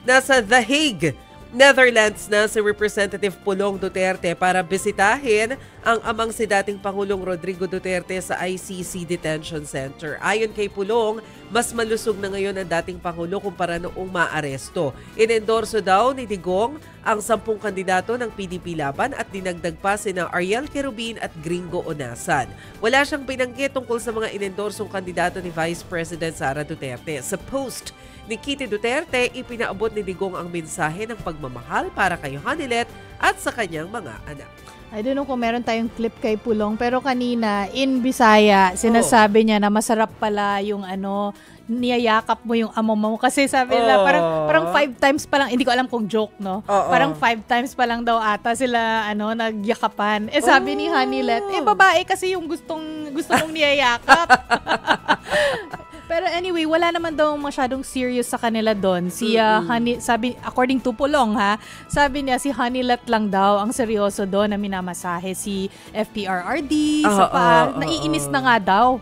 nasa The Hague, Netherlands na si Representative Pulong Duterte para bisitahin ang amang si dating Pangulong Rodrigo Duterte sa ICC Detention Center. Ayon kay Pulong, mas malusog na ngayon ang dating Pangulo kumpara noong maaresto. Inendorso daw ni Digong ang 10 kandidato ng PDP laban at dinagdag pa sina Ariel Querubin at Gringo Onasan. Wala siyang binanggit tungkol sa mga inendorsong kandidato ni Vice President Sara Duterte. Sa post ni Kitty Duterte, ipinaabot ni Digong ang mensahe ng pagmamahal para kay Hanilet at sa kanyang mga anak. I don't know kung meron tayong clip kay Pulong, pero kanina in Bisaya, sinasabi niya na masarap pala yung niyayakap mo yung amo mo. Kasi sabi nila, parang 5 times pa lang, hindi ko alam kung joke, no? Parang 5 times pa lang daw ata sila, nagyakapan. Sabi ni Hanilet, babae kasi yung gusto mong niyayakap. Pero anyway, wala naman daw masyadong serious sa kanila doon. Sabi, according to Pulong sabi niya si Hanilet lang daw ang seryoso doon na minamasahe si FPRRD sa naiinis na nga daw.